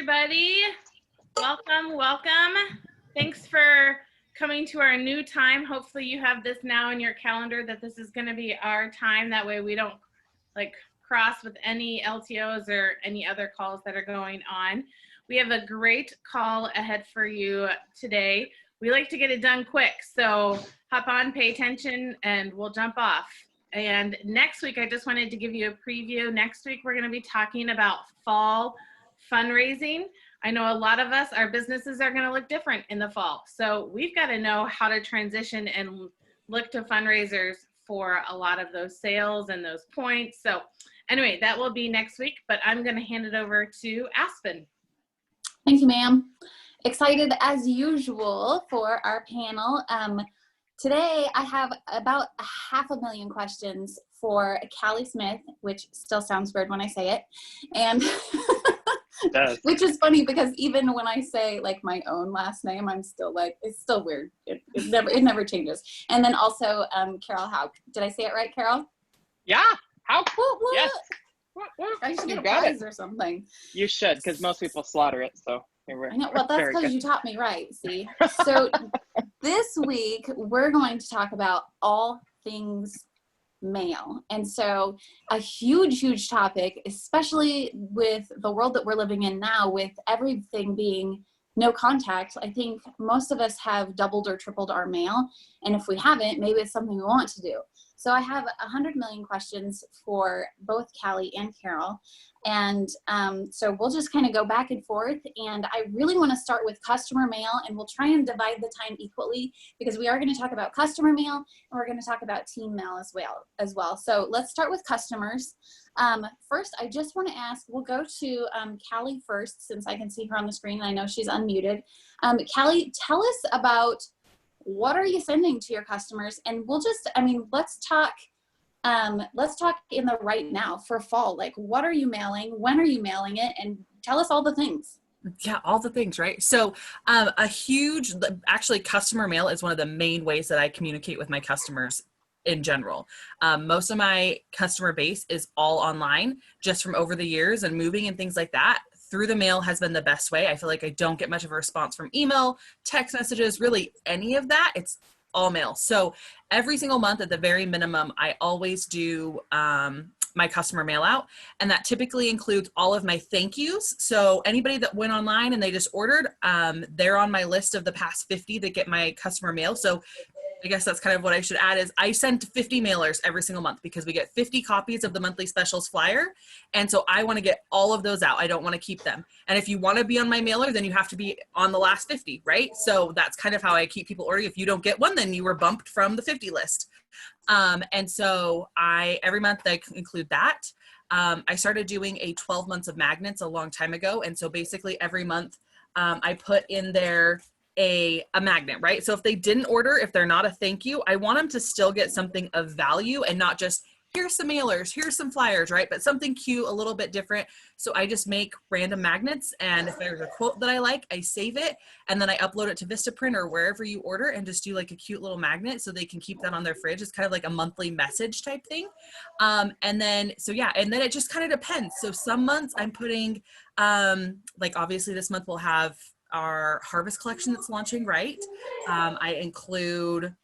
everybody. Welcome, welcome. Thanks for coming to our new time. Hopefully you have this now in your calendar that this is going to be our time. That way we don't cross with any LTOs or any other calls that are going on. We have a great call ahead for you today. We like to get it done quick, so hop on, pay attention, and we'll jump off. And next week, I just wanted to give you a preview. Next week, we're going to be talking about fall fundraising. I know a lot of us, our businesses are going to look different in the fall. So we've got to know how to transition and look to fundraisers for a lot of those sales and those points. So anyway, that will be next week, but I'm going to hand it over to Aspen. Thank you, ma'am. Excited as usual for our panel. Today, I have about 500,000 questions for Callie Smith, which still sounds weird when I say it. And which is funny because even when I say like my own last name, I'm still like, it's still weird. It never changes. And then also Carol Hauk. Did I say it right, Carol? Yeah, Hauk. What? Yes. I should get a prize or something. You should, because most people slaughter it. So I know. Well, that's because you taught me right. See. So this week we're going to talk about all things mail. And so a huge topic, especially with the world that we're living in now, with everything being no contact. I think most of us have doubled or tripled our mail. And if we haven't, maybe it's something we want to do. So I have 100,000,000 questions for both Callie and Carol. And so we'll just kind of go back and forth. And I really want to start with customer mail, and we'll try and divide the time equally because we are going to talk about customer mail and we're going to talk about team mail as well. So let's start with customers. First, I just want to ask, we'll go to Callie first, since I can see her on the screen and I know she's unmuted. Callie, tell us about what are you sending to your customers? And we'll just, let's talk in the right now for fall. Like, what are you mailing? When are you mailing it? And tell us all the things. Yeah, all the things, right? So actually customer mail is one of the main ways that I communicate with my customers in general. Most of my customer base is all online, just from over the years and moving and things like that. Through the mail has been the best way. I feel like I don't get much of a response from email, text messages, really any of that. It's all mail. So every single month at the very minimum, I always do my customer mail out. And that typically includes all of my thank yous. So anybody that went online and they just ordered, they're on my list of the past 50 that get my customer mail. So I guess that's kind of what I should add is I send 50 mailers every single month because we get 50 copies of the monthly specials flyer. And so I want to get all of those out. I don't want to keep them. And if you want to be on my mailer, then you have to be on the last 50, right? So that's kind of how I keep people ordering. If you don't get one, then you were bumped from the 50 list. And so every month I include that. I started doing a 12 months of magnets a long time ago. And so basically every month I put in there a magnet, right? So if they didn't order, if they're not a thank you, I want them to still get something of value and not just here's some mailers, here's some flyers, right? But something cute, a little bit different. So I just make random magnets, and if there's a quote that I like, I save it and then I upload it to Vistaprint or wherever you order and just do like a cute little magnet so they can keep that on their fridge. It's kind of like a monthly message type thing. And then it just kind of depends. So some months I'm putting, like obviously this month we'll have our harvest collection that's launching, right? I include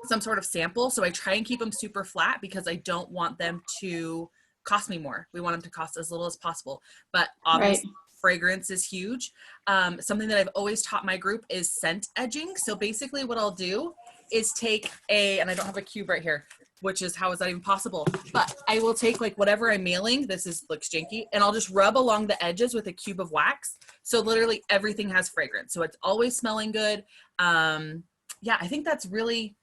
some sort of sample. So I try and keep them super flat because I don't want them to cost me more. We want them to cost as little as possible. But obviously fragrance is huge. Something that I've always taught my group is scent edging. So basically what I'll do is take and I don't have a cube right here, which is how is that even possible? But I will take like whatever I'm mailing, looks janky, and I'll just rub along the edges with a cube of wax. So literally everything has fragrance. So it's always smelling good. I think that's really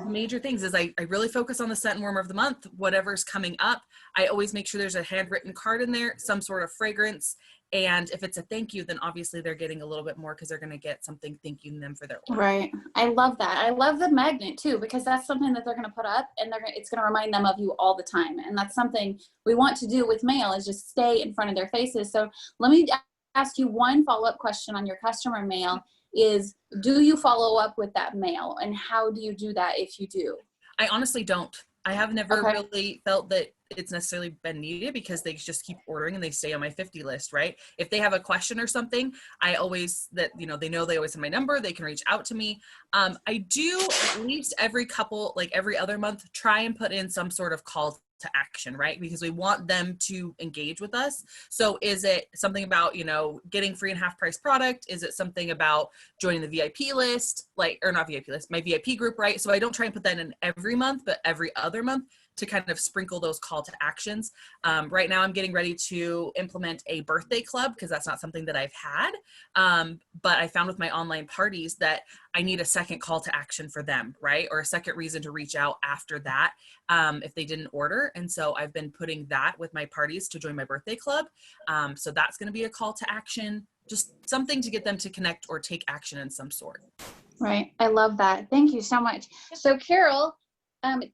major things is I really focus on the scent and warmer of the month, whatever's coming up. I always make sure there's a handwritten card in there, some sort of fragrance. And if it's a thank you, then obviously they're getting a little bit more because they're going to get something thanking them for their order. Right. I love that. I love the magnet too, because that's something that they're going to put up and it's going to remind them of you all the time. And that's something we want to do with mail is just stay in front of their faces. So let me ask you one follow-up question on your customer mail is, do you follow up with that mail, and how do you do that if you do? I honestly don't. I have never Okay. really felt that it's necessarily been needed because they just keep ordering and they stay on my 50 list, right? If they have a question or something, I always, that, you know they always have my number, they can reach out to me. I do at least every couple, like every other month, try and put in some sort of call to action, right? Because we want them to engage with us. So is it something about, getting free and half price product? Is it something about joining the VIP list, or not VIP list, my VIP group, right? So I don't try and put that in every month, but every other month, to kind of sprinkle those call to actions. Right now I'm getting ready to implement a birthday club because that's not something that I've had. But I found with my online parties that I need a second call to action for them, right? Or a second reason to reach out after that if they didn't order. And so I've been putting that with my parties to join my birthday club. So that's going to be a call to action, just something to get them to connect or take action in some sort. Right. I love that. Thank you so much. So Carol,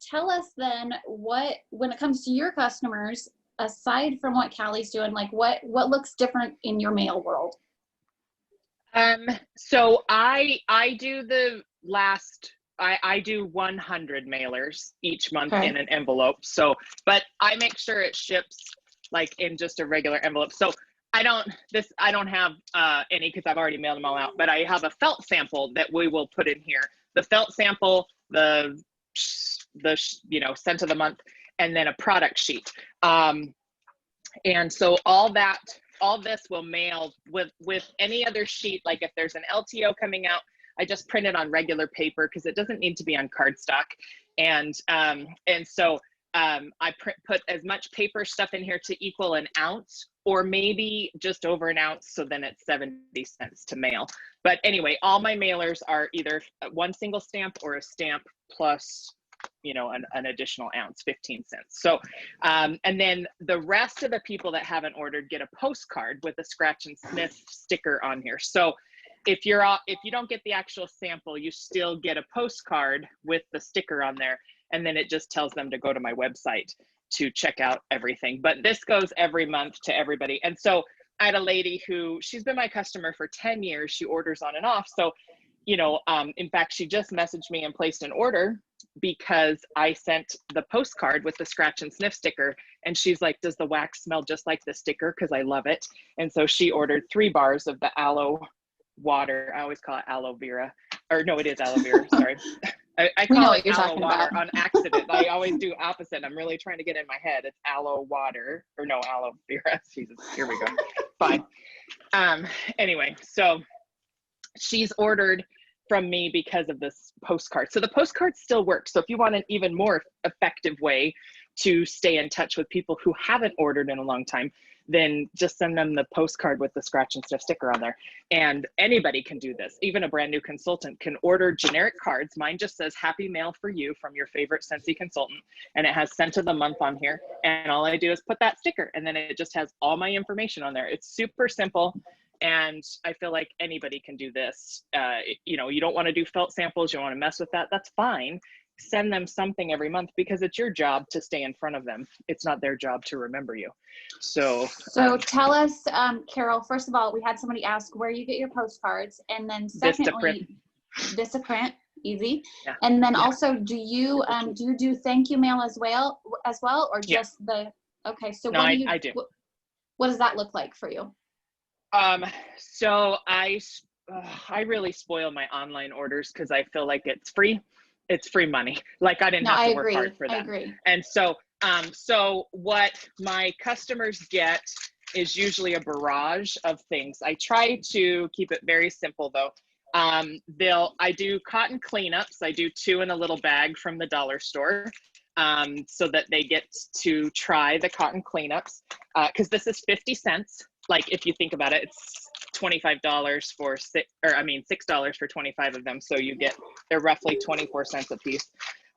tell us then when it comes to your customers, aside from what Callie's doing, like what looks different in your mail world? So I do I do 100 mailers each month in an envelope. So, but I make sure it ships like in just a regular envelope. So I don't have any because I've already mailed them all out, but I have a felt sample that we will put in here. The felt sample, the scent of the month, and then a product sheet. And so all this will mail with any other sheet. Like if there's an LTO coming out, I just print it on regular paper because it doesn't need to be on cardstock. And so I put as much paper stuff in here to equal an ounce or maybe just over an ounce. So then it's 70 cents to mail. But anyway, all my mailers are either one single stamp or a stamp plus an additional ounce, 15 cents. So, and then the rest of the people that haven't ordered get a postcard with a scratch and sniff sticker on here. So if you don't get the actual sample, you still get a postcard with the sticker on there. And then it just tells them to go to my website to check out everything. But this goes every month to everybody. And so I had a lady she's been my customer for 10 years. She orders on and off. So, in fact, she just messaged me and placed an order because I sent the postcard with the scratch and sniff sticker. And she's like, does the wax smell just like the sticker? Because I love it. And so she ordered 3 bars of the aloe water. I always call it aloe vera. Or no, it is aloe vera. Sorry. I call it aloe water on accident. I always do opposite. I'm really trying to get in my head. It's aloe water or no, aloe vera. Jesus, here we go. Fine. Anyway, so she's ordered from me because of this postcard. So the postcard still works. So if you want an even more effective way to stay in touch with people who haven't ordered in a long time, then just send them the postcard with the scratch and sniff sticker on there. And anybody can do this. Even a brand new consultant can order generic cards. Mine just says happy mail for you from your favorite Scentsy consultant. And it has scent of the month on here. And all I do is put that sticker and then it just has all my information on there. It's super simple. And I feel like anybody can do this. You don't want to do felt samples. You don't want to mess with that. That's fine. Send them something every month because it's your job to stay in front of them. It's not their job to remember you. So tell us, Carol, first of all, we had somebody ask where you get your postcards. And then secondly, Vistaprint, easy. Yeah. And then also, do you do thank you mail as well, or just okay. So no, I do. What does that look like for you? So I really spoil my online orders because I feel like it's free. It's free money. Like I didn't have to work hard for that. I agree. And so, so what my customers get is usually a barrage of things. I try to keep it very simple though. I do cotton cleanups. I do 2 in a little bag from the dollar store. So that they get to try the cotton cleanups. Cause this is 50 cents. Like if you think about it, it's $25 for $6 for 25 of them. So they're roughly 24 cents a piece.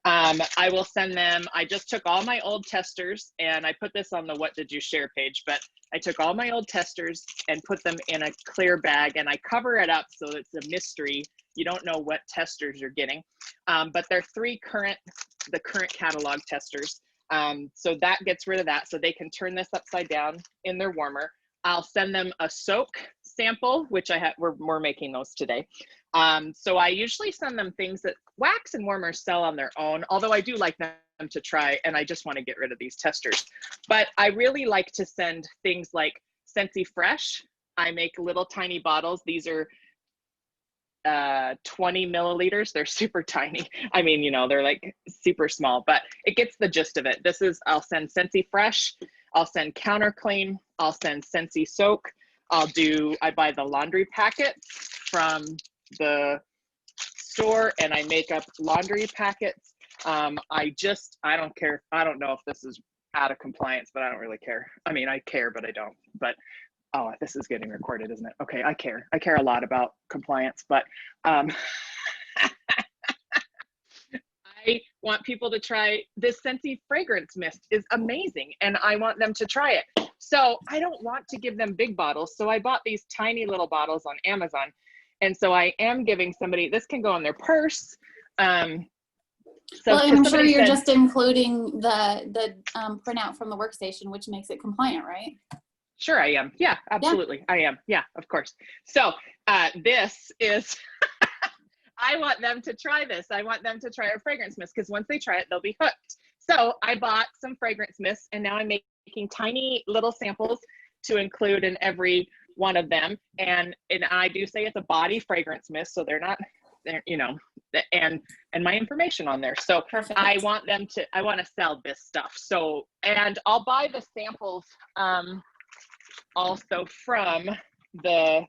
I will send them, I just took all my old testers and I put this on the What Did You Share page, but I took all my old testers and put them in a clear bag and I cover it up so it's a mystery. You don't know what testers you're getting. But they're the current catalog testers. So that gets rid of that. So they can turn this upside down in their warmer. I'll send them a soak sample, which we're making those today. So I usually send them things that wax and warmers sell on their own, although I do like them to try, and I just want to get rid of these testers. But I really like to send things like Scentsy Fresh. I make little tiny bottles. These are 20 milliliters. They're super tiny. I mean, you know, they're like super small, but it gets the gist of it. This is, I'll send Scentsy Fresh. I'll send Counter Clean. I'll send Scentsy Soak. I buy the laundry packets from the store and I make up laundry packets. I don't care. I don't know if this is out of compliance, but I don't really care. I mean, I care, but I don't. But oh, this is getting recorded, isn't it? Okay, I care. I care a lot about compliance, but I want people to try this Scentsy fragrance mist is amazing, and I want them to try it. So I don't want to give them big bottles, so I bought these tiny little bottles on Amazon, and so I am giving somebody, this can go in their purse. Well, I'm sure you're just including the printout from the workstation, which makes it compliant, right? Sure, I am. Yeah, absolutely. Yeah. I am. Yeah, of course. So this is, I want them to try this. I want them to try our fragrance mist because once they try it, they'll be hooked. So I bought some fragrance mist and now I'm making tiny little samples to include in every one of them. And I do say it's a body fragrance mist, so they're you know, and my information on there. So perfect. I want to sell this stuff. So, and I'll buy the samples also from the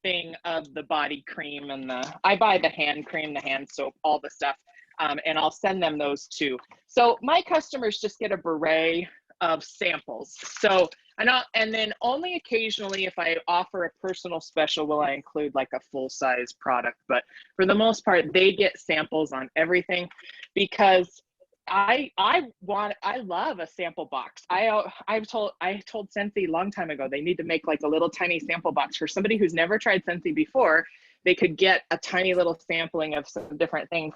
thing of the body cream and I buy the hand cream, the hand soap, all the stuff. And I'll send them those too. So my customers just get a beret of samples. So and then only occasionally if I offer a personal special will I include like a full-size product, but for the most part they get samples on everything because I love a sample box. I told Scentsy a long time ago they need to make like a little tiny sample box for somebody who's never tried Scentsy before. They could get a tiny little sampling of some different things.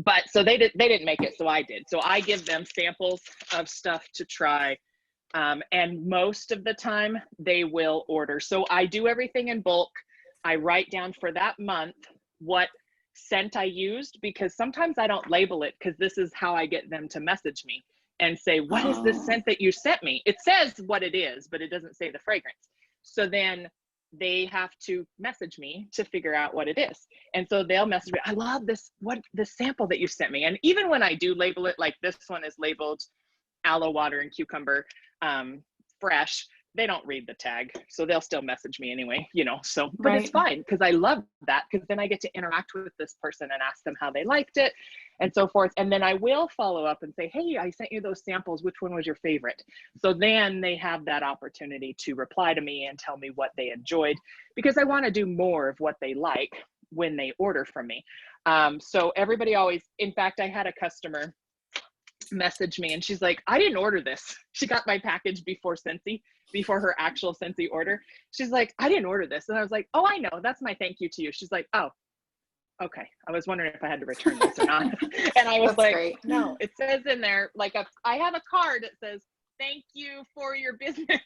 But so they didn't make it, so I did. So I give them samples of stuff to try. And most of the time they will order. So I do everything in bulk. I write down for that month what scent I used because sometimes I don't label it because this is how I get them to message me and say, what is this scent that you sent me? It says what it is, but it doesn't say the fragrance. So then they have to message me to figure out what it is. And so they'll message me, I love this sample that you sent me. And even when I do label it, like this one is labeled aloe water and cucumber fresh, they don't read the tag. So they'll still message me anyway, you know, so, but It's fine because I love that because then I get to interact with this person and ask them how they liked it and so forth. And then I will follow up and say, hey, I sent you those samples. Which one was your favorite? So then they have that opportunity to reply to me and tell me what they enjoyed because I want to do more of what they like when they order from me. So everybody always, in fact, I had a customer message me and she's like, I didn't order this. She got my package before her actual Scentsy order. She's like, I didn't order this. And I was like, oh, I know, that's my thank you to you. She's like, oh, okay. I was wondering if I had to return this or not. And I was like, great. No, it says in there, like I have a card that says, thank you for your business.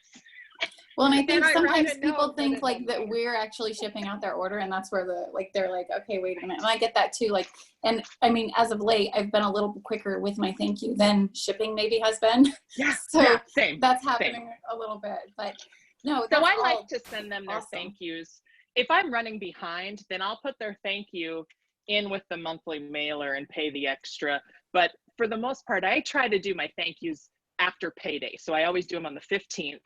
Well, and I think sometimes people think like that we're actually shipping out their order and that's where they're like, okay, wait a minute. And I get that too. Like, and I mean, as of late, I've been a little quicker with my thank you than shipping maybe has been. Yeah. So yeah, same. That's happening a little bit, but no. So I like to send them their thank yous. If I'm running behind, then I'll put their thank you in with the monthly mailer and pay the extra. But for the most part, I try to do my thank yous after payday. So I always do them on the 15th.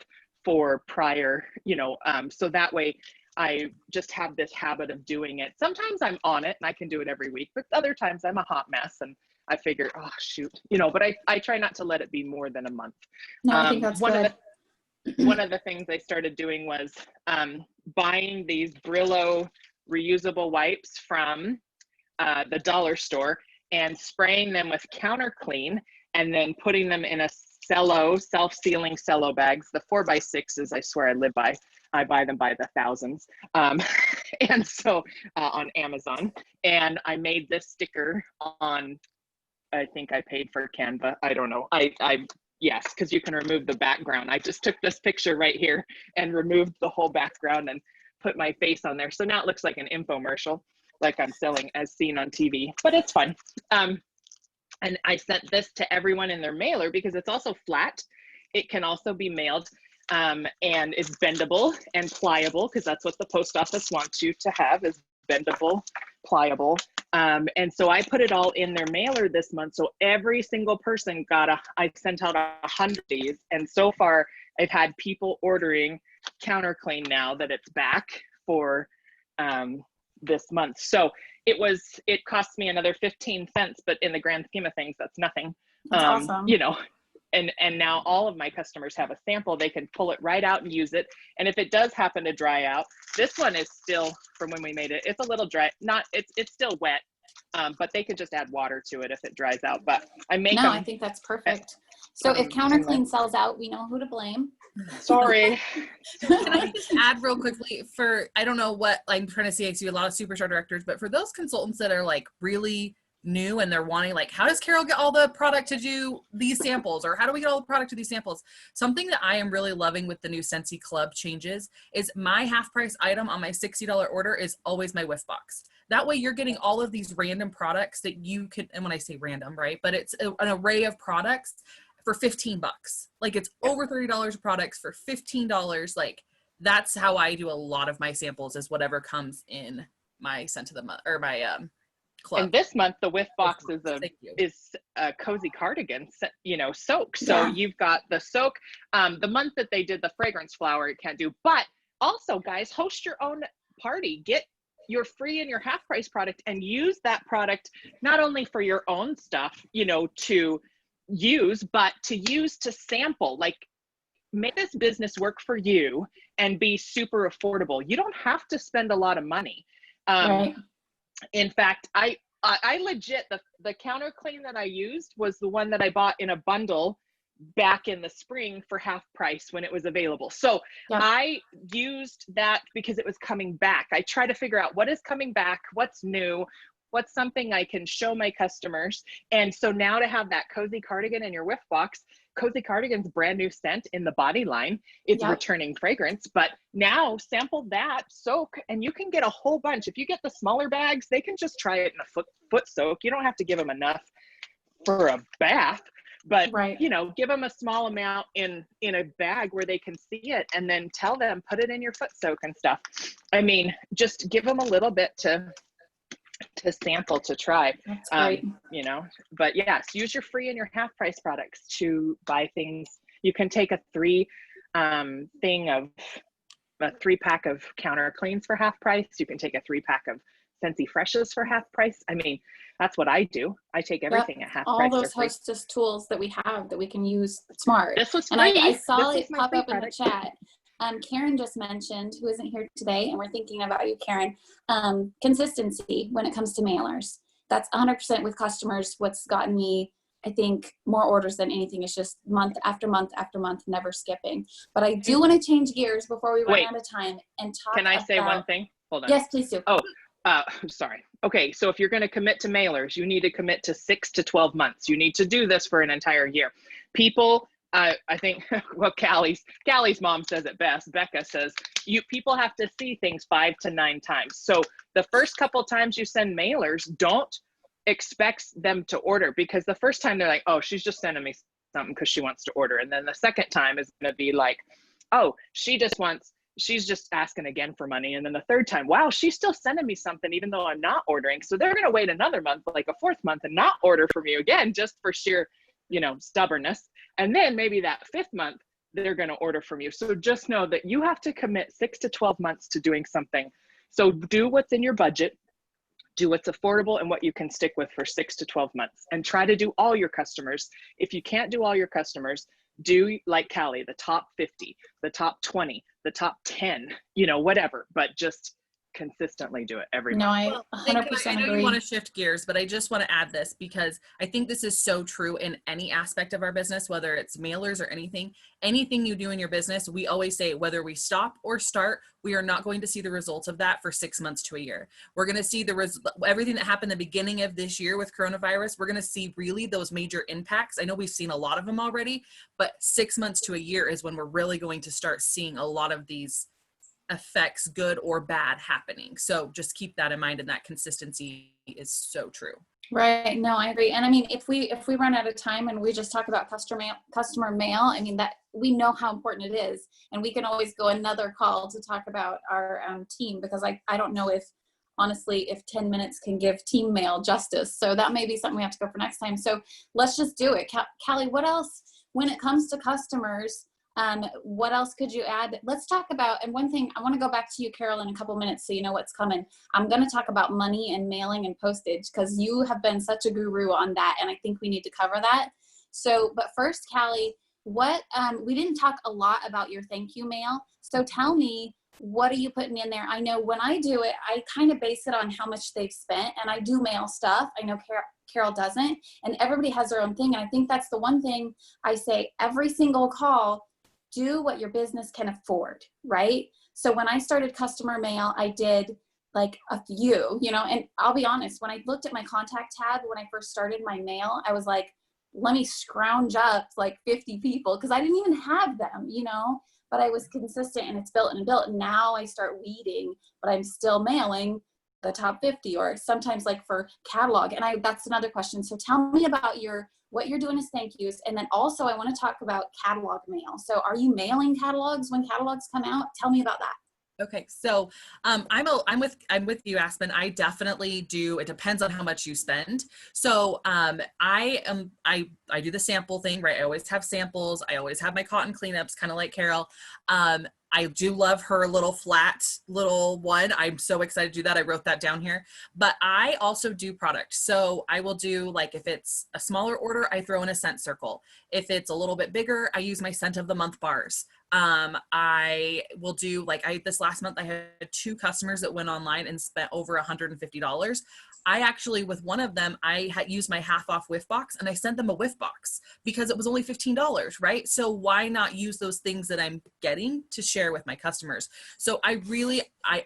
For prior, you know, so that way I just have this habit of doing it. Sometimes I'm on it and I can do it every week, but other times I'm a hot mess and I figure, oh shoot, you know, but I try not to let it be more than a month. No, I think that's good. One of the things I started doing was buying these Brillo reusable wipes from the dollar store and spraying them with Counter Clean and then putting them in a self-sealing cello bags. The 4x6s, I swear I live by. I buy them by the thousands. And so on Amazon. And I made this sticker on, I think I paid for Canva. I don't know. Yes, because you can remove the background. I just took this picture right here and removed the whole background and put my face on there. So now it looks like an infomercial, like I'm selling as seen on TV, but it's fun. And I sent this to everyone in their mailer because it's also flat. It can also be mailed, and it's bendable and pliable, because that's what the post office wants you to have, is bendable, pliable. And so I put it all in their mailer this month. So every single person I sent out 100 of these. And so far I've had people ordering Counterclean now that it's back for this month. So it cost me another 15 cents, but in the grand scheme of things, that's nothing. That's awesome. You know, and now all of my customers have a sample. They can pull it right out and use it. And if it does happen to dry out, this one is still from when we made it. It's a little dry, it's still wet, but they could just add water to it if it dries out. But I think that's perfect. So if Counterclean sells out, we know who to blame. Sorry. Can I just add real quickly I don't know what I'm trying to see, I see a lot of superstar directors, but for those consultants that are like really new and they're wanting, like, how does Carol get all the product to do these samples, or how do we get all the product to these samples? Something that I am really loving with the new Scentsy Club changes is my half price item on my $60 order is always my whiff box. That way you're getting all of these random products that you could, and when I say random, right, but it's an array of products for 15 bucks. Like, it's over $30 of products for $15. Like, that's how I do a lot of my samples, is whatever comes in my scent of the month, or my club. And this month the whiff box is a cozy cardigan, you know, soak. So you've got the soak. The month that they did the fragrance flower, it can't do. But also, guys, host your own party. Get your free and your half price product and use that product not only for your own stuff, you know, to use, but to use to sample. Like, make this business work for you and be super affordable. You don't have to spend a lot of money. Right. In fact, I legit, the Counterclean that I used was the one that I bought in a bundle back in the spring for half price when it was available. So I used that because it was coming back. I try to figure out what is coming back, what's new, what's something I can show my customers. And so now to have that cozy cardigan in your whiff box, Cozy Cardigan's brand new scent in the body line. It's returning fragrance, but now sample that soak and you can get a whole bunch. If you get the smaller bags, they can just try it in a foot soak. You don't have to give them enough for a bath, but you know, give them a small amount in a bag where they can see it, and then tell them, put it in your foot soak and stuff. I mean, just give them a little bit to sample, to try. That's great. You know, but yes, use your free and your half price products to buy things. You can take a 3-pack of Countercleans for half price. You can take a 3-pack of Scentsy Freshes for half price. I mean, that's what I do. I take everything at half price. All those hostess tools that we have that we can use smart. This was free. And I saw it pop up in the chat. Karen just mentioned, who isn't here today, and we're thinking about you, Karen, consistency when it comes to mailers. That's 100% with customers. What's gotten me, I think, more orders than anything is just month after month after month, never skipping. But I do want to change gears before we run out of time and talk about... Can I say one thing? Hold on. Yes, please do. Oh, sorry. Okay, so if you're going to commit to mailers, you need to commit to 6 to 12 months. You need to do this for an entire year. People... I think, well, Callie's mom says it best. Becca says, people have to see things 5 to 9 times. So the first couple times you send mailers, don't expect them to order, because the first time they're like, oh, she's just sending me something because she wants to order. And then the second time is going to be like, oh, she's just asking again for money. And then the third time, wow, she's still sending me something even though I'm not ordering. So they're going to wait another month, like a 4th month, and not order from you again, just for sheer, you know, stubbornness. And then maybe that 5th month, they're going to order from you. So just know that you have to commit 6 to 12 months to doing something. So do what's in your budget, do what's affordable and what you can stick with for 6 to 12 months, and try to do all your customers. If you can't do all your customers, do like Callie, the top 50, the top 20, the top 10, you know, whatever, but just consistently do it every month. I 100% I know agree. You want to shift gears, but I just want to add this because I think this is so true in any aspect of our business, whether it's mailers or anything you do in your business. We always say, whether we stop or start, we are not going to see the results of that for 6 months to a year. We're going to see everything that happened at the beginning of this year with coronavirus. We're going to see really those major impacts. I know we've seen a lot of them already, but 6 months to a year is when we're really going to start seeing a lot of these affects good or bad happening. So just keep that in mind, and that consistency is so true. Right. No, I agree. And I mean, if we run out of time and we just talk about customer mail, I mean, that we know how important it is, and we can always go another call to talk about our team, because I don't know if, honestly, if 10 minutes can give team mail justice. So that may be something we have to go for next time. So let's just do it. Callie, what else, when it comes to customers, what else could you add? Let's talk about, and one thing, I want to go back to you, Carol, in a couple minutes so you know what's coming. I'm going to talk about money and mailing and postage, because you have been such a guru on that, and I think we need to cover that. So, but first, Callie, what, we didn't talk a lot about your thank you mail. So tell me, what are you putting in there? I know when I do it, I kind of base it on how much they've spent, and I do mail stuff. I know Carol doesn't, and everybody has their own thing. And I think that's the one thing I say every single call: do what your business can afford, right? So when I started customer mail, I did like a few, you know, and I'll be honest, when I looked at my contact tab, when I first started my mail, I was like, let me scrounge up like 50 people, because I didn't even have them, you know, but I was consistent, and it's built and built. And now I start weeding, but I'm still mailing the top 50, or sometimes like for catalog. And that's another question. So tell me about what you're doing as thank yous. And then also I want to talk about catalog mail. So are you mailing catalogs when catalogs come out? Tell me about that. Okay, so I'm with you, Aspen. I definitely do. It depends on how much you spend. So I do the sample thing, right? I always have samples. I always have my cotton cleanups, kind of like Carol. I do love her little flat little one. I'm so excited to do that. I wrote that down here. But I also do product. So I will do, like, if it's a smaller order, I throw in a scent circle. If it's a little bit bigger, I use my scent of the month bars. I will do, like, this last month I had 2 customers that went online and spent over $150. I actually, with one of them, I had used my half off whiff box, and I sent them a whiff box because it was only $15, right? So why not use those things that I'm getting to share with my customers? So I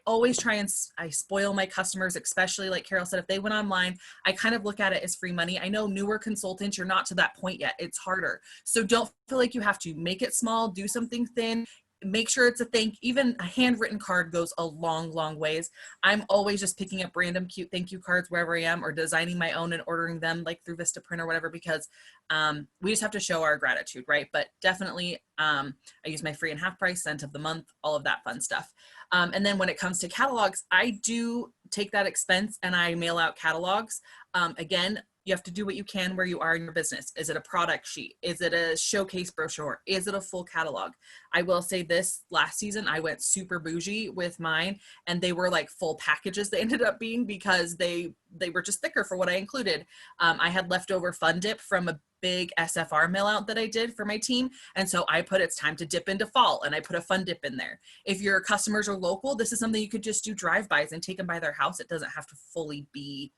always try and I spoil my customers, especially like Carol said, if they went online, I kind of look at it as free money. I know newer consultants, you're not to that point yet. It's harder. So don't feel like you have to make it small, do something thin. Make sure it's even a handwritten card goes a long, long ways. I'm always just picking up random cute thank you cards wherever I am, or designing my own and ordering them like through Vistaprint or whatever, because we just have to show our gratitude, right? But definitely I use my free and half price scent of the month, all of that fun stuff. And then when it comes to catalogs, I do take that expense and I mail out catalogs. Again, you have to do what you can where you are in your business. Is it a product sheet? Is it a showcase brochure? Is it a full catalog? I will say this, last season, I went super bougie with mine, and they were like full packages they ended up being, because they were just thicker for what I included. I had leftover Fun Dip from a big SFR mail out that I did for my team. And so I put, it's time to dip into fall, and I put a Fun Dip in there. If your customers are local, this is something you could just do drive-bys and take them by their house. It doesn't have to fully be,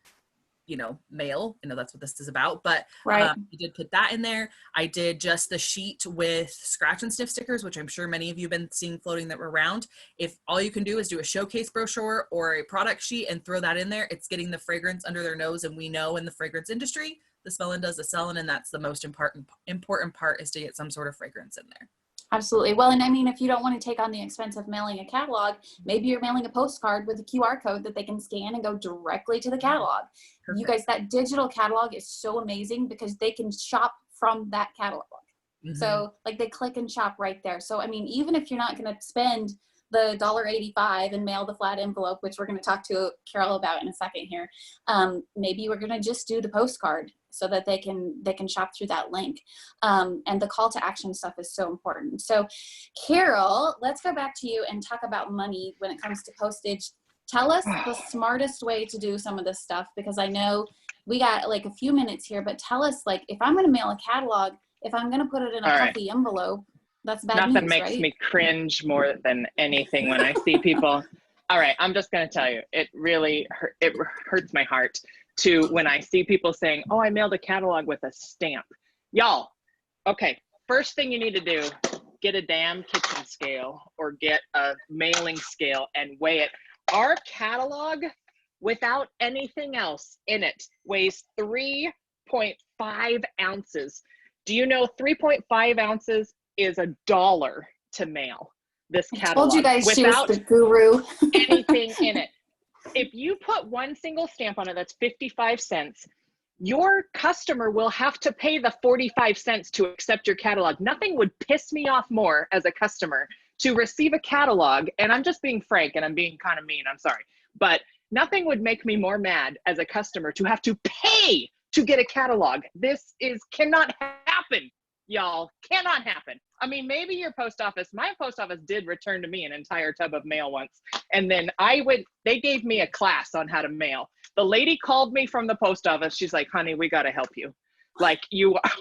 you know, mail. I know that's what this is about, but right. I did put that in there. I did just the sheet with scratch and sniff stickers, which I'm sure many of you have been seeing floating that were around. If all you can do is do a showcase brochure or a product sheet and throw that in there, it's getting the fragrance under their nose. And we know in the fragrance industry, the smelling does the selling, and that's the most important part, is to get some sort of fragrance in there. Absolutely. Well, and I mean, if you don't want to take on the expense of mailing a catalog, maybe you're mailing a postcard with a QR code that they can scan and go directly to the catalog. Perfect. You guys, that digital catalog is so amazing because they can shop from that catalog. Mm-hmm. So like they click and shop right there. So, I mean, even if you're not going to spend the $1.85 and mail the flat envelope, which we're going to talk to Carol about in a second here, maybe we're going to just do the postcard so that they can shop through that link. And the call to action stuff is so important. So Carol, let's go back to you and talk about money when it comes to postage. Tell us the smartest way to do some of this stuff, because I know we got like a few minutes here, but tell us, like, if I'm going to mail a catalog, if I'm going to put it in a puffy envelope, that's bad news, Nothing makes right? me cringe more than anything when I see people. All right, I'm just going to tell you, it really hurts my heart when I see people saying, oh, I mailed a catalog with a stamp. Y'all, okay, first thing you need to do, get a damn kitchen scale or get a mailing scale and weigh it. Our catalog, without anything else in it, weighs 3.5 ounces. Do you know 3.5 ounces is $1 to mail? this I catalog told you guys she was without the guru. anything in it. If you put one single stamp on it, that's 55 cents. Your customer will have to pay the 45 cents to accept your catalog. Nothing would piss me off more as a customer to receive a catalog, and I'm just being frank and I'm being kind of mean, I'm sorry, but nothing would make me more mad as a customer to have to pay to get a catalog. This cannot happen, y'all, cannot happen. I mean, maybe your post office, my post office did return to me an entire tub of mail once. And then they gave me a class on how to mail. The lady called me from the post office. She's like, honey, we got to help you. Like,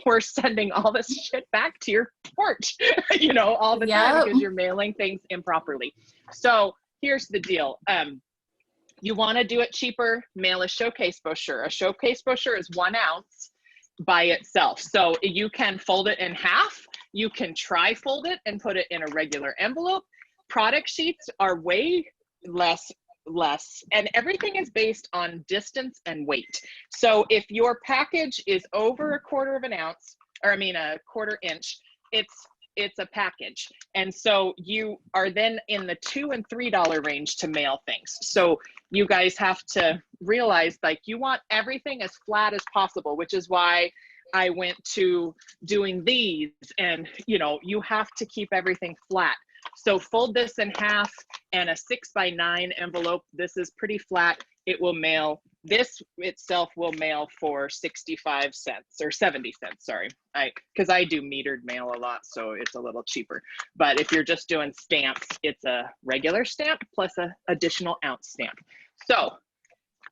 we're sending all this shit back to your porch, all the time because you're mailing things improperly. So here's the deal. You want to do it cheaper, mail a showcase brochure. A showcase brochure is 1 ounce by itself. So you can fold it in half. You can tri-fold it and put it in a regular envelope. Product sheets are way less, and everything is based on distance and weight. So if your package is over a 1/4 ounce, or I mean a 1/4 inch, it's a package. And so you are then in the $2 and $3 range to mail things. So you guys have to realize, like, you want everything as flat as possible, which is why I went to doing these, and you have to keep everything flat. So fold this in half, and a 6x9 envelope. This is pretty flat. It will mail, this itself will mail for 65 cents or 70 cents, sorry. Because I do metered mail a lot, so it's a little cheaper. But if you're just doing stamps, it's a regular stamp plus an additional ounce stamp. So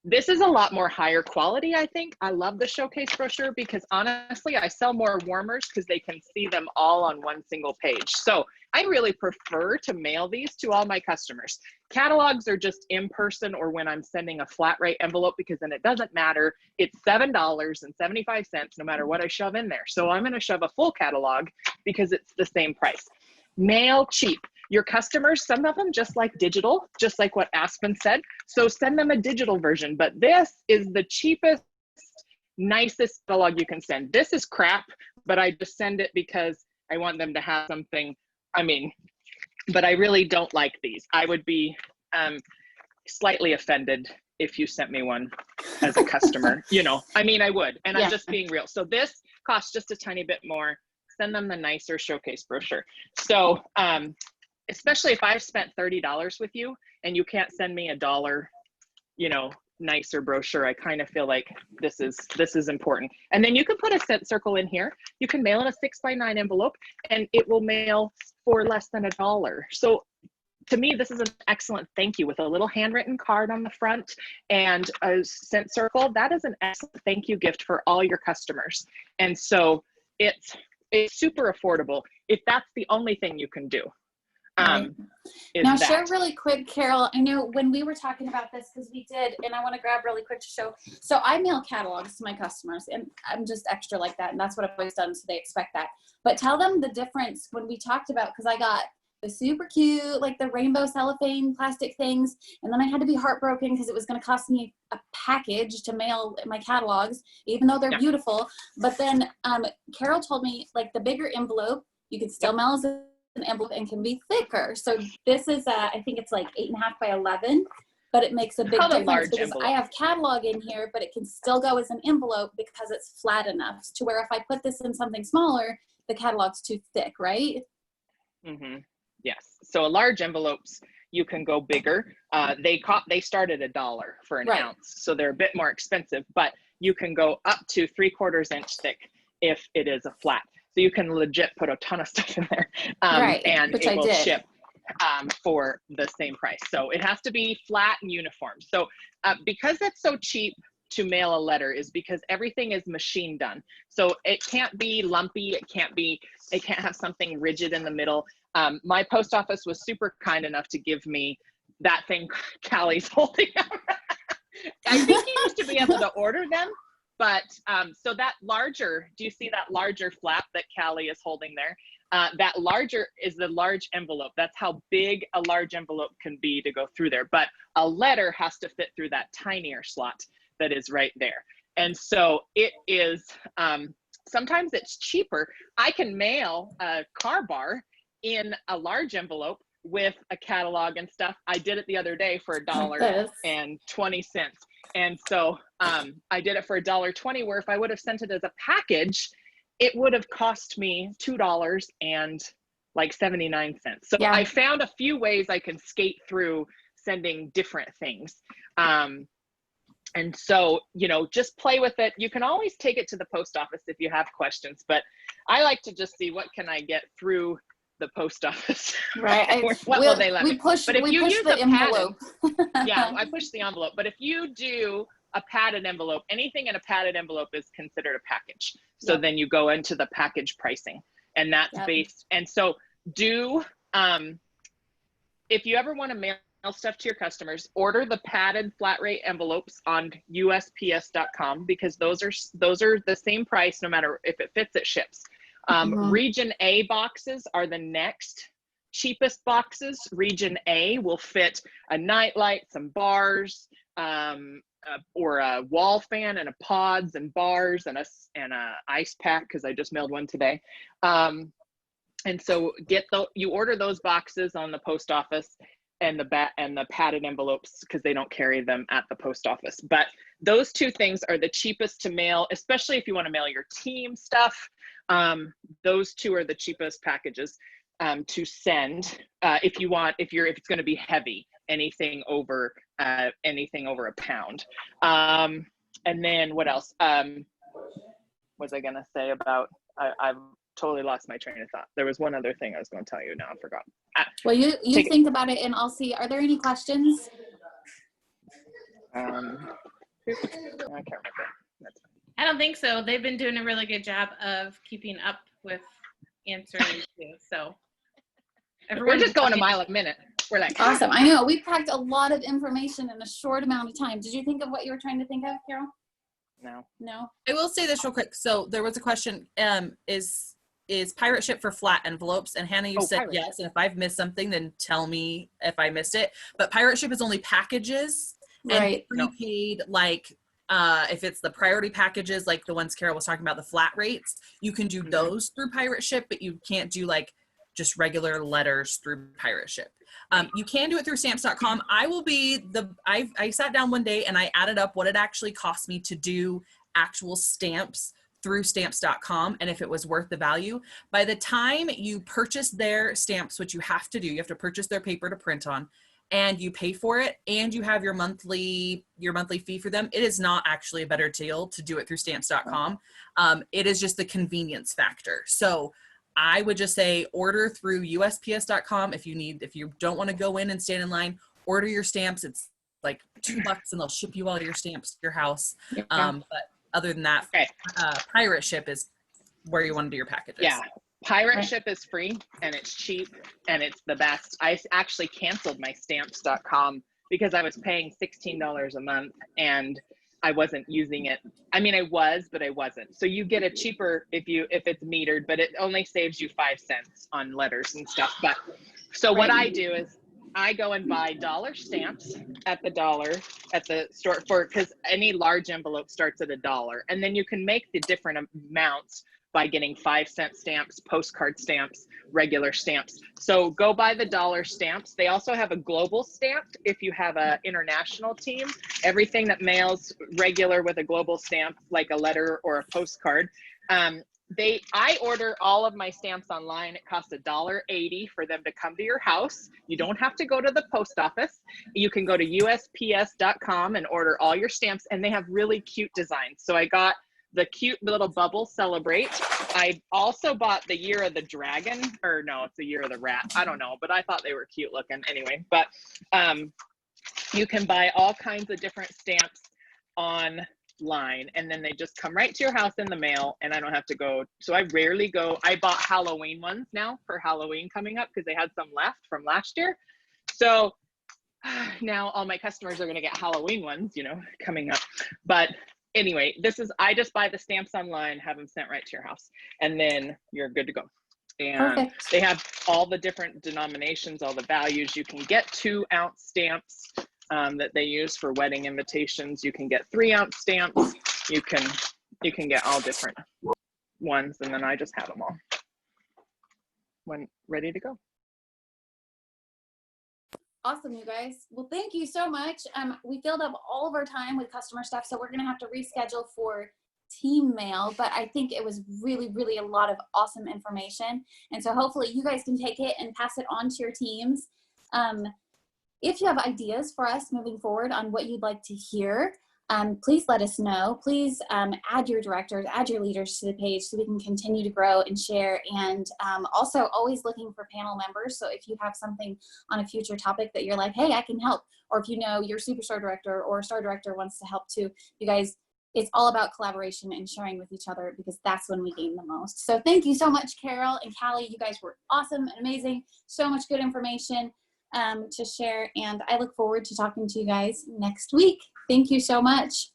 this is a lot more higher quality, I think. I love the showcase brochure because honestly, I sell more warmers because they can see them all on one single page. So I really prefer to mail these to all my customers. Catalogs are just in person or when I'm sending a flat rate envelope, because then it doesn't matter. It's $7.75 no matter what I shove in there. So I'm going to shove a full catalog because it's the same price. Mail cheap. Your customers, some of them just like digital, just like what Aspen said. So send them a digital version, but this is the cheapest, nicest catalog you can send. This is crap, but I just send it because I want them to have something. I mean, but I really don't like these. I would be slightly offended if you sent me one as a customer, I mean, I would, and I'm just being real. So this costs just a tiny bit more. Send them the nicer showcase brochure. So, especially if I've spent $30 with you and you can't send me $1, nicer brochure, I kind of feel like this is important. And then you can put a cent circle in here. You can mail in a 6x9 envelope and it will mail for less than $1. So to me, this is an excellent thank you with a little handwritten card on the front and a cent circle. That is an excellent thank you gift for all your customers. And so it's super affordable if that's the only thing you can do. Now share really quick, Carol. I know when we were talking about this, because we did, and I want to grab really quick to show. So I mail catalogs to my customers, and I'm just extra like that, and that's what I've always done, so they expect that. But tell them the difference when we talked about, because I got the super cute, like the rainbow cellophane plastic things, and then I had to be heartbroken because it was going to cost me a package to mail my catalogs, even though they're beautiful. But then Carol told me, like, the bigger envelope, you can still mail as an envelope and can be thicker. So this is I think it's like 8.5 by 11, but it makes a big difference because envelope. I have catalog in here, but it can still go as an envelope because it's flat enough to where if I put this in something smaller, the catalog's too thick, right? Mm-hmm. Yes. So large envelopes, you can go bigger. They start at $1 for an ounce, so they're a bit more expensive, but you can go up to 3/4 inch thick if it is a flat. So you can legit put a ton of stuff in there, and it will ship for the same price. So it has to be flat and uniform. So because it's so cheap to mail a letter is because everything is machine done. So it can't be lumpy. It can't have something rigid in the middle. My post office was super kind enough to give me that thing Callie's holding up. I think you used to be able to order them, but so that larger, do you see that larger flap that Callie is holding there? That larger is the large envelope. That's how big a large envelope can be to go through there. But a letter has to fit through that tinier slot that is right there. And so it is, sometimes it's cheaper. I can mail a car bar in a large envelope with a catalog and stuff. I did it the other day for $1.20. And so I did it for $1.20, where if I would have sent it as a package, it would have cost me $2.79. So Yeah. I found a few ways I can skate through sending different things. And so, you know, just play with it. You can always take it to the post office if you have questions, but I like to just see what can I get through the post office. Right. What will they let me? We push But if you push use the a envelope. yeah, I push the envelope. But if you do a padded envelope, anything in a padded envelope is considered a package. So Yep. then you go into the package pricing, and that's based. And so if you ever want to mail stuff to your customers, order the padded flat rate envelopes on USPS.com, because those are the same price no matter if it fits, it ships. Region A boxes are the next cheapest boxes. Region A will fit a nightlight, some bars, or a wall fan, and a pods and bars, and a ice pack, because I just mailed one today. And so you order those boxes on the post office, and the padded envelopes, because they don't carry them at the post office. But those two things are the cheapest to mail, especially if you want to mail your team stuff. Those two are the cheapest packages to send if it's going to be heavy, anything over a pound. And then what else? Was I going to say about? I've totally lost my train of thought. There was one other thing I was going to tell you. Now I forgot. Well, you think about it, and I'll see. Are there any questions? I can't remember. That's fine. I don't think so. They've been doing a really good job of keeping up with answering too. So we're just going a mile a minute. We're like, awesome. I know we packed a lot of information in a short amount of time. Did you think of what you were trying to think of, Carol? No. I will say this real quick. So there was a question, is Pirate Ship for flat envelopes? And Hannah, you said Pirate yes. And if I've missed something, then tell me if I missed it. But Pirate Ship is only packages. Right. And prepaid, like if it's the priority packages, like the ones Carol was talking about, the flat rates, you can do those through Pirate Ship, but you can't do like just regular letters through Pirate Ship. You can do it through stamps.com. I sat down one day and I added up what it actually cost me to do actual stamps through stamps.com, and if it was worth the value. By the time you purchase their stamps, which you have to do, you have to purchase their paper to print on, and you pay for it, and you have your monthly fee for them, it is not actually a better deal to do it through stamps.com. It is just the convenience factor. So I would just say order through USPS.com if you don't want to go in and stand in line. Order your stamps. It's like $2 and they'll ship you all your stamps to your house. Yeah. But other than that, Pirate Ship is where you want to do your packages. Yeah, Pirate Ship is free and it's cheap and it's the best. I actually canceled my stamps.com because I was paying $16 a month and I wasn't using it. I mean, I was, but I wasn't. So you get a cheaper if it's metered, but it only saves you 5 cents on letters and stuff. But so what I do is I go and buy dollar stamps at the store because any large envelope starts at $1, and then you can make the different amounts by getting 5-cent stamps, postcard stamps, regular stamps. So go buy the dollar stamps. They also have a global stamp if you have an international team. Everything that mails regular with a global stamp, like a letter or a postcard. I order all of my stamps online. It costs $1.80 for them to come to your house. You don't have to go to the post office. You can go to USPS.com and order all your stamps, and they have really cute designs. So I got the cute little bubble Celebrate. I also bought the Year of the Dragon, or no, it's the Year of the Rat. I don't know, but I thought they were cute looking anyway. But you can buy all kinds of different stamps online, and then they just come right to your house in the mail, and I don't have to go. So I rarely go. I bought Halloween ones now for Halloween coming up because they had some left from last year. So now all my customers are going to get Halloween ones, coming up. But anyway, I just buy the stamps online, have them sent right to your house, and then you're good to go. And Perfect. They have all the different denominations, all the values. You can get 2-ounce stamps that they use for wedding invitations. You can get 3-ounce stamps. You can get all different ones, and then I just have them all when ready to go. Awesome, you guys. Well, thank you so much. We filled up all of our time with customer stuff, so we're going to have to reschedule for team mail, but I think it was really, really a lot of awesome information. And so hopefully you guys can take it and pass it on to your teams. If you have ideas for us moving forward on what you'd like to hear, please let us know. Please add your directors, add your leaders to the page so we can continue to grow and share. And also always looking for panel members. So if you have something on a future topic that you're like, hey, I can help, or if you know your superstar director or star director wants to help too, you guys, it's all about collaboration and sharing with each other, because that's when we gain the most. So thank you so much, Carol and Callie. You guys were awesome and amazing. So much good information to share. And I look forward to talking to you guys next week. Thank you so much.